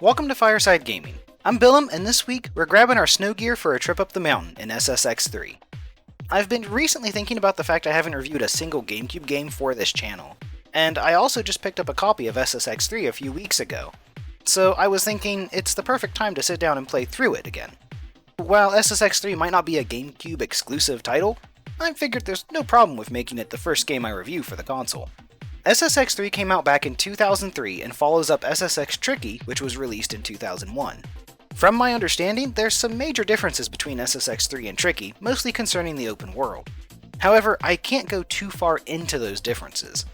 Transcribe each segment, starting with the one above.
Welcome to Fireside Gaming. I'm Billum, and this week we're grabbing our snow gear for a trip up the mountain in SSX 3. I've been recently thinking about the fact I haven't reviewed a single GameCube game for this channel, and I also just picked up a copy of SSX 3 a few weeks ago, so I was thinking it's the perfect time to sit down and play through it again. While SSX 3 might not be a GameCube exclusive title, I figured there's no problem with making it the first game I review for the console. SSX 3 came out back in 2003 and follows up SSX Tricky, which was released in 2001. From my understanding, there's some major differences between SSX 3 and Tricky, mostly concerning the open world. However, I can't go too far into those differences.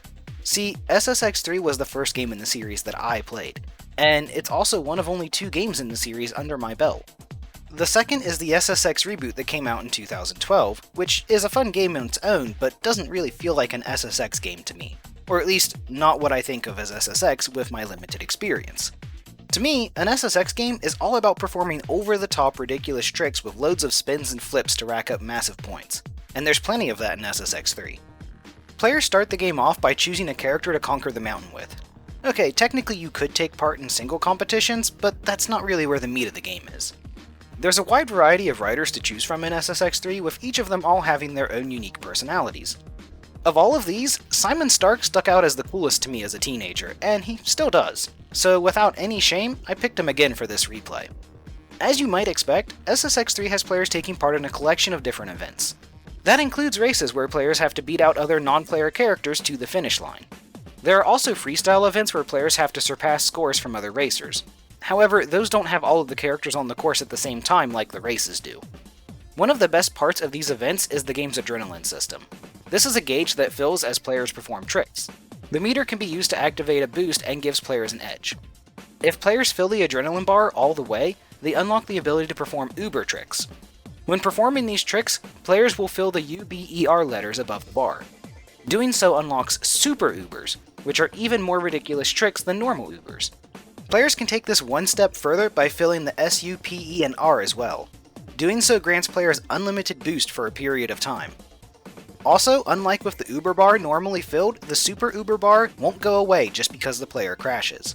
See, SSX 3 was the first game in the series that I played, and it's also one of only 2 games in the series under my belt. The second is the SSX reboot that came out in 2012, which is a fun game on its own, but doesn't really feel like an SSX game to me. Or at least, not what I think of as SSX with my limited experience. To me, an SSX game is all about performing over-the-top ridiculous tricks with loads of spins and flips to rack up massive points, and there's plenty of that in SSX 3. Players start the game off by choosing a character to conquer the mountain with. Okay, technically you could take part in single competitions, but that's not really where the meat of the game is. There's a wide variety of riders to choose from in SSX 3, with each of them all having their own unique personalities. Of all of these, Simon Stark stuck out as the coolest to me as a teenager, and he still does, so without any shame, I picked him again for this replay. As you might expect, SSX 3 has players taking part in a collection of different events. That includes races where players have to beat out other non-player characters to the finish line. There are also freestyle events where players have to surpass scores from other racers. However, those don't have all of the characters on the course at the same time like the races do. One of the best parts of these events is the game's adrenaline system. This is a gauge that fills as players perform tricks. The meter can be used to activate a boost and gives players an edge. If players fill the adrenaline bar all the way, they unlock the ability to perform Uber tricks. When performing these tricks, players will fill the UBER letters above the bar. Doing so unlocks Super Ubers, which are even more ridiculous tricks than normal Ubers. Players can take this one step further by filling the SU, PE, and R as well. Doing so grants players unlimited boost for a period of time. Also, unlike with the Uber bar normally filled, the Super Uber bar won't go away just because the player crashes.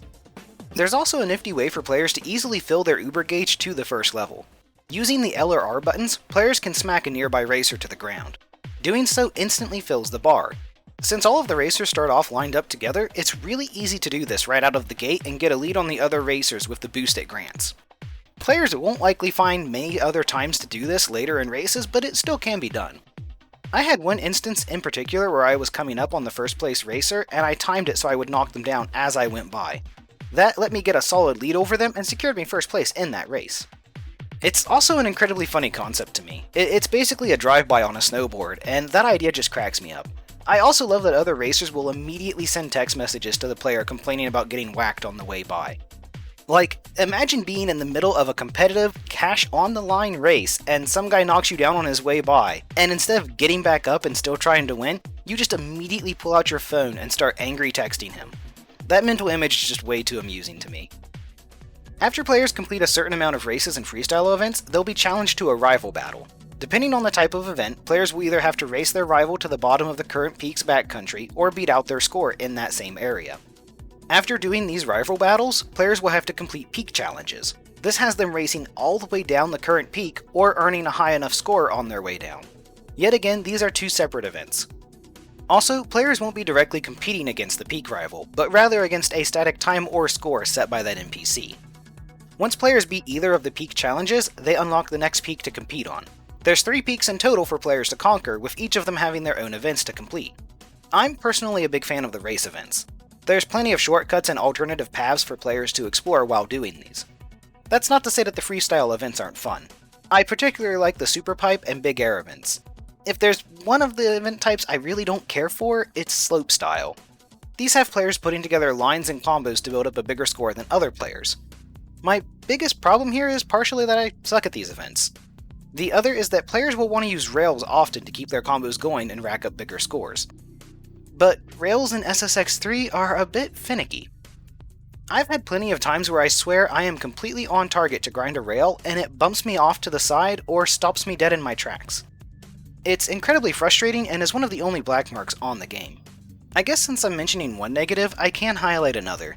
There's also a nifty way for players to easily fill their Uber gauge to the first level. Using the L or R buttons, players can smack a nearby racer to the ground. Doing so instantly fills the bar. Since all of the racers start off lined up together, it's really easy to do this right out of the gate and get a lead on the other racers with the boost it grants. Players won't likely find many other times to do this later in races, but it still can be done. I had one instance in particular where I was coming up on the first place racer, and I timed it so I would knock them down as I went by. That let me get a solid lead over them and secured me first place in that race. It's also an incredibly funny concept to me. It's basically a drive-by on a snowboard, and that idea just cracks me up. I also love that other racers will immediately send text messages to the player complaining about getting whacked on the way by. Like, imagine being in the middle of a competitive, cash-on-the-line race, and some guy knocks you down on his way by, and instead of getting back up and still trying to win, you just immediately pull out your phone and start angry texting him. That mental image is just way too amusing to me. After players complete a certain amount of races and freestyle events, they'll be challenged to a rival battle. Depending on the type of event, players will either have to race their rival to the bottom of the current peak's backcountry, or beat out their score in that same area. After doing these rival battles, players will have to complete peak challenges. This has them racing all the way down the current peak or earning a high enough score on their way down. Yet again, these are 2 separate events. Also, players won't be directly competing against the peak rival, but rather against a static time or score set by that NPC. Once players beat either of the peak challenges, they unlock the next peak to compete on. There's 3 peaks in total for players to conquer, with each of them having their own events to complete. I'm personally a big fan of the race events. There's plenty of shortcuts and alternative paths for players to explore while doing these. That's not to say that the freestyle events aren't fun. I particularly like the Super Pipe and Big Air events. If there's one of the event types I really don't care for, it's slopestyle. These have players putting together lines and combos to build up a bigger score than other players. My biggest problem here is partially that I suck at these events. The other is that players will want to use rails often to keep their combos going and rack up bigger scores. But rails in SSX 3 are a bit finicky. I've had plenty of times where I swear I am completely on target to grind a rail and it bumps me off to the side or stops me dead in my tracks. It's incredibly frustrating and is one of the only black marks on the game. I guess since I'm mentioning one negative, I can highlight another.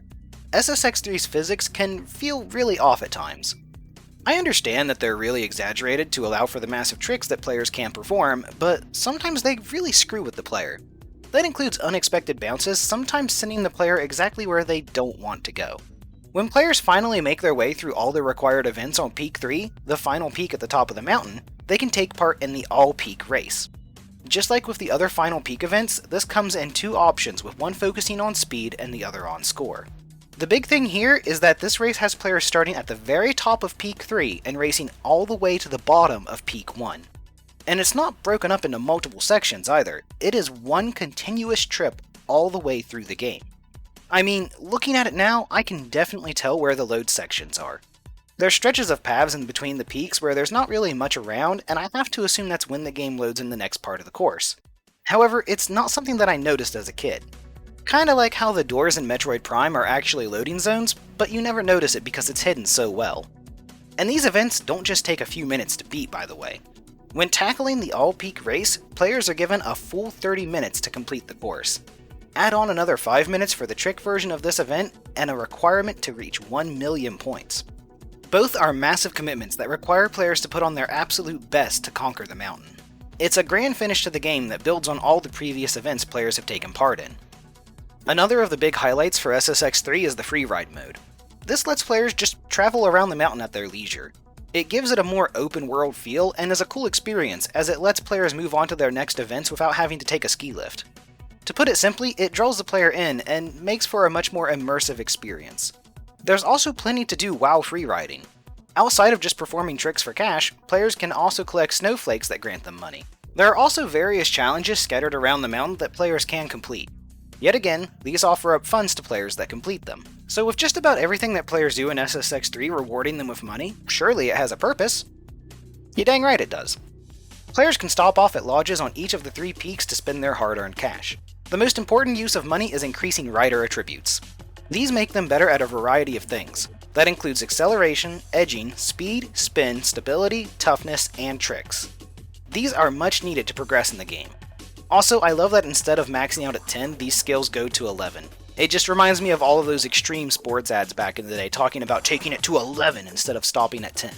SSX3's physics can feel really off at times. I understand that they're really exaggerated to allow for the massive tricks that players can perform, but sometimes they really screw with the player. That includes unexpected bounces, sometimes sending the player exactly where they don't want to go. When players finally make their way through all the required events on Peak 3, the final peak at the top of the mountain, they can take part in the all-peak race. Just like with the other final peak events, this comes in two options, with one focusing on speed and the other on score. The big thing here is that this race has players starting at the very top of Peak 3 and racing all the way to the bottom of Peak 1. And it's not broken up into multiple sections either, it is one continuous trip all the way through the game. I mean, looking at it now, I can definitely tell where the load sections are. There's stretches of paths in between the peaks where there's not really much around, and I have to assume that's when the game loads in the next part of the course. However, it's not something that I noticed as a kid. Kinda like how the doors in Metroid Prime are actually loading zones, but you never notice it because it's hidden so well. And these events don't just take a few minutes to beat, by the way. When tackling the all-peak race, players are given a full 30 minutes to complete the course. Add on another 5 minutes for the trick version of this event, and a requirement to reach 1 million points. Both are massive commitments that require players to put on their absolute best to conquer the mountain. It's a grand finish to the game that builds on all the previous events players have taken part in. Another of the big highlights for SSX3 is the Freeride Mode. This lets players just travel around the mountain at their leisure. It gives it a more open world feel and is a cool experience as it lets players move on to their next events without having to take a ski lift. To put it simply, it draws the player in and makes for a much more immersive experience. There's also plenty to do while freeriding. Outside of just performing tricks for cash, players can also collect snowflakes that grant them money. There are also various challenges scattered around the mountain that players can complete. Yet again, these offer up funds to players that complete them. So with just about everything that players do in SSX3 rewarding them with money, surely it has a purpose. You dang right it does. Players can stop off at lodges on each of the 3 peaks to spend their hard-earned cash. The most important use of money is increasing rider attributes. These make them better at a variety of things. That includes acceleration, edging, speed, spin, stability, toughness, and tricks. These are much needed to progress in the game. Also, I love that instead of maxing out at 10, these skills go to 11. It just reminds me of all of those extreme sports ads back in the day talking about taking it to 11 instead of stopping at 10.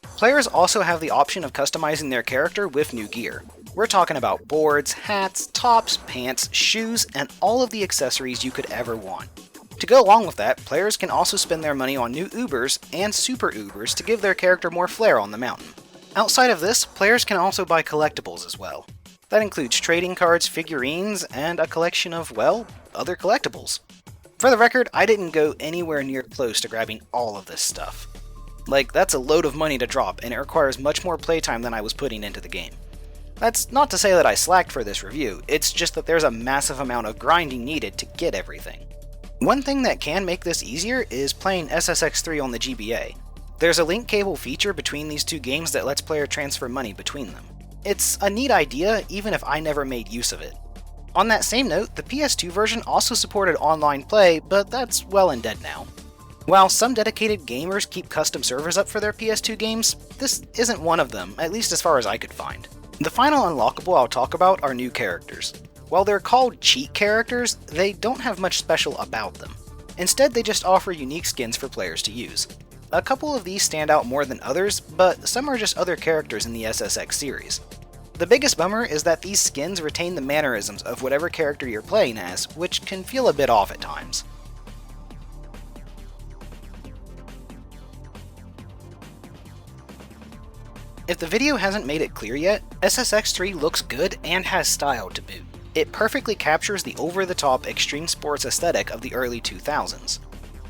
Players also have the option of customizing their character with new gear. We're talking about boards, hats, tops, pants, shoes, and all of the accessories you could ever want. To go along with that, players can also spend their money on new Ubers and Super Ubers to give their character more flair on the mountain. Outside of this, players can also buy collectibles as well. That includes trading cards, figurines, and a collection of, well, other collectibles. For the record, I didn't go anywhere near close to grabbing all of this stuff. Like, that's a load of money to drop, and it requires much more playtime than I was putting into the game. That's not to say that I slacked for this review, it's just that there's a massive amount of grinding needed to get everything. One thing that can make this easier is playing SSX3 on the GBA. There's a link cable feature between these two games that lets players transfer money between them. It's a neat idea, even if I never made use of it. On that same note, the PS2 version also supported online play, but that's well and dead now. While some dedicated gamers keep custom servers up for their PS2 games, this isn't one of them, at least as far as I could find. The final unlockable I'll talk about are new characters. While they're called cheat characters, they don't have much special about them. Instead, they just offer unique skins for players to use. A couple of these stand out more than others, but some are just other characters in the SSX series. The biggest bummer is that these skins retain the mannerisms of whatever character you're playing as, which can feel a bit off at times. If the video hasn't made it clear yet, SSX3 looks good and has style to boot. It perfectly captures the over-the-top extreme sports aesthetic of the early 2000s.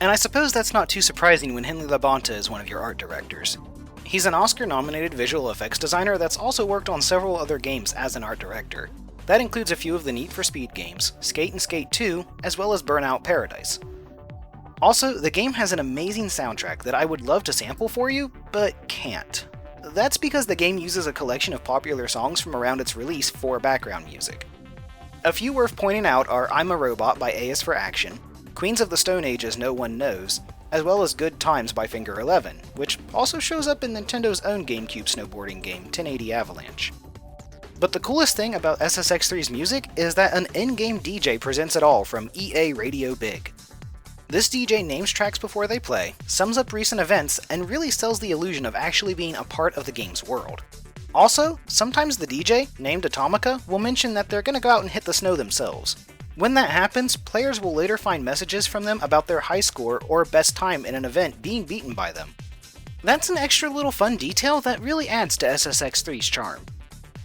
And I suppose that's not too surprising when Henley Labonta is one of your art directors. He's an Oscar-nominated visual effects designer that's also worked on several other games as an art director. That includes a few of the Need for Speed games, Skate and Skate 2, as well as Burnout Paradise. Also, the game has an amazing soundtrack that I would love to sample for you, but can't. That's because the game uses a collection of popular songs from around its release for background music. A few worth pointing out are I'm a Robot by A is for Action, Queens of the Stone Age's No One Knows, as well as Good Times by Finger 11, which also shows up in Nintendo's own GameCube snowboarding game, 1080 Avalanche. But the coolest thing about SSX3's music is that an in-game DJ presents it all from EA Radio Big. This DJ names tracks before they play, sums up recent events, and really sells the illusion of actually being a part of the game's world. Also, sometimes the DJ, named Atomica, will mention that they're gonna go out and hit the snow themselves. When that happens, players will later find messages from them about their high score or best time in an event being beaten by them. That's an extra little fun detail that really adds to SSX3's charm.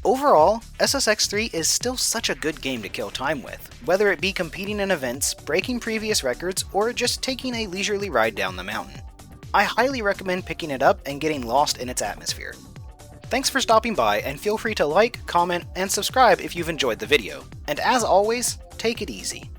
Overall, SSX3 is still such a good game to kill time with, whether it be competing in events, breaking previous records, or just taking a leisurely ride down the mountain. I highly recommend picking it up and getting lost in its atmosphere. Thanks for stopping by, and feel free to like, comment, and subscribe if you've enjoyed the video. And as always, take it easy.